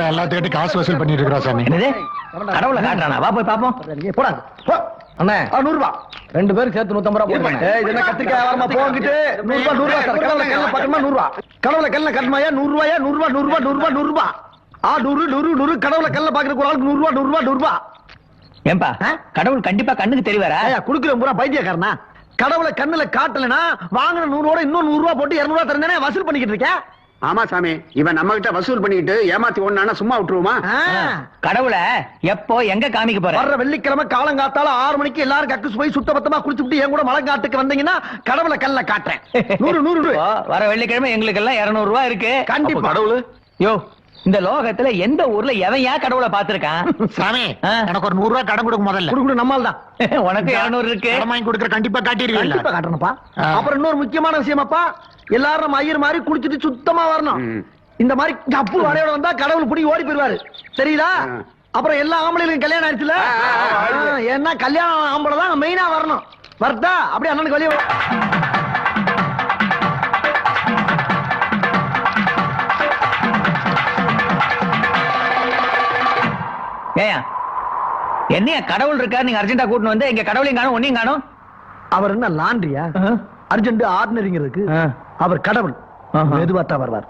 எல்லாத்துக்கிட்ட காசு வசூல் பண்ணிட்டு இருக்கிறா சாமி. கடவுளை காட்டுறானா? வா போய் பாப்போம். போடாங்க அண்ணே 100 ரூபாய் 2 பேருக்கு சேர்த்து 150 ரூபாய். என்ன கத்திரிக்காய் வரமா போங்கிட்டு 100 ரூபாய் கடவுளை கல்ல பக்கமா 100 ரூபாய். கடவுளை கல்ல கட்டமாயா 100 ரூபாயா 100 ரூபாய் 100 ரூபாய் 100 ரூபாய் 100 100 கடவுளை கல்ல பாக்குறதுக்கு ஒரு ஆளுக்கு 100 ரூபாய் 100 ரூபாய். ஏன்பா கடவுள் கண்டிப்பா கண்ணுக்கு தெரிவாரா? குடுக்குற பூரா பைத்தியக்காரனா? கடவுளை கண்ணுல காட்டலனா வாங்கின 100 இன்னும் 100 ரூபாய் போட்டு 200 ரூபாய் தரந்தானே வசூல் பண்ணிக்கிட்டு இருக்க. ஆமா சாமி, இவன் நம்ம கிட்ட வசூல் பண்ணிட்டு ஏமாத்தி ஒண்ணா சும்மா விட்டுருவோமா? கடவுளை எப்போ எங்க காமிக்க போற? வர்ற வெள்ளிக்கிழமை காலங்காத்தால 6 மணிக்கு எல்லாரும் கக்கூஸ் போய் சுத்தபத்தமா குளிச்சுட்டு என் கூட மலைங்காட்டுக்கு வந்தீங்கன்னா கடவுளை கல்ல காட்டுறேன். 100 வர வெள்ளிக்கிழமை எங்களுக்கு எல்லாம் 200 ரூபாய் இருக்கு. கண்டிப்பா. கடவுள் யோ, இந்த லோகத்துல எந்த ஊர்ல எவன் ஏன் கடவுளை பாத்துருக்கான்? சாமி எனக்கு ஒரு 100 ரூபாய் கடன் கொடுக்க முதல்ல. குடுக்குற நம்மால் தான். உனக்கு 200 இருக்கு. கடன் வாங்கி கொடுக்குற கண்டிப்பா காட்டிடுவீங்க. கண்டிப்பா காட்டணும்ப்பா. அப்புறம் இன்னொரு முக்கியமான விஷயமாப்பா, எல்லாரும் நம்ம ஐயர் மாதிரி குளிச்சுட்டு சுத்தமா வரணும். இந்த மாதிரி கப்பு வரையோட வந்தா கடவுள் புடி ஓடி போயிருவாரு, தெரியுதா? அப்புறம் எல்லா ஆம்பளைகளுக்கும் கல்யாணம் ஆயிடுச்சுல, ஏன்னா கல்யாணம் ஆம்பளை தான் மெயினா வரணும். வரட்டா? அப்படியே அண்ணனுக்கு வெளியே ஏயா என்னையா கடவுள் இருக்காரு நீங்க அர்ஜென்டா கூட்டிட்டு வந்து எங்க கடவுளையும் காணும் ஒன்னையும் காணும். அவர் என்ன லாண்ட்ரியா? அர்ஜென்ட் ஆர்டினரிங்கிறதுக்கு அவர் கடவுள் மெதுவாத்தா வருவார்.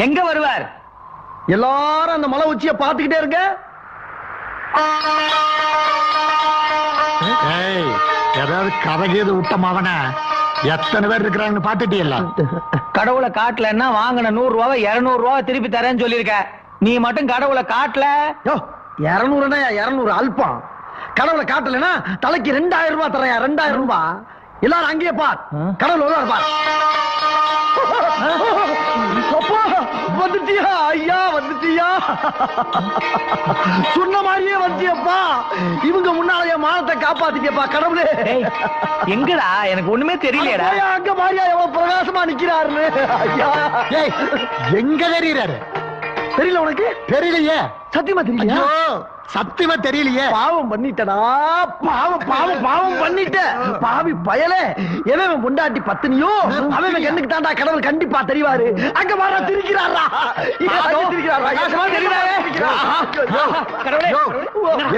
எங்க வருவார்? எல்லாரும் அந்த மலை உச்சிய பாத்துக்கிட்டே இருக்க. ஏதாவது கதகீது விட்டமாவன எத்தனை பேர் இருக்கிறாங்கன்னு பாத்துட்டீங்களா? கடவுளை காட்டலன்னா வாங்கின 100 ரூபாவை 200 ரூபாய் திருப்பி தரேன்னு சொல்லிருக்க. நீ மட்டும் கடவுளை காட்டல. 200 அல்பம். கடவுளை காட்டலன்னா தலைக்கு 2000 ரூபாய் தரையா? 2000 ரூபாய். எல்லாரும் அங்கேயே பார், கடவுள் வருவார் பார். வந்துட்டியா ஐயா? வந்துட்டியா? சொன்ன மாதிரியே வந்துட்டியப்பா. இவங்க முன்னால என் மானத்தை காப்பாத்திட்டியப்பா கடவுளே. எங்கடா? எனக்கு ஒண்ணுமே தெரியலடா. அங்க மாரியா எவ்வளவு பிரகாசமா நிக்கிறாருன்னு. ஐயா எங்க தெரியுறாரு? தெரியல உனக்கு? தெரியலையே. சத்தியமா தெரியல. சத்தியமா தெரியலையே. பாவம் பண்ணிட்டடா, பாவம் பாவம் பாவம் பண்ணிட்ட பாவி பயலே. எவன் பொண்டாட்டி பத்தினியோ அவன் கண்ணுக்கு தாண்டா கடவுள் கண்டிப்பா தெரிவாரு. அங்க வர திரிக்கிறாரா?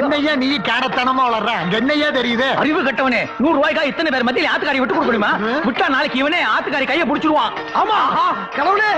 என்னையா நீ காணத்தனமா வளர்ற? என்னையா தெரியுது? அறிவு கட்டவனே, 100 ரூபாய்க்கா இத்தனை பேர் மத்தியில ஆத்துக்காரி விட்டு கொடுக்க முடியுமா? விட்டா நாளைக்கு இவனே ஆத்துக்காரி கையை பிடிச்சிருவான். ஆமா கடவுளே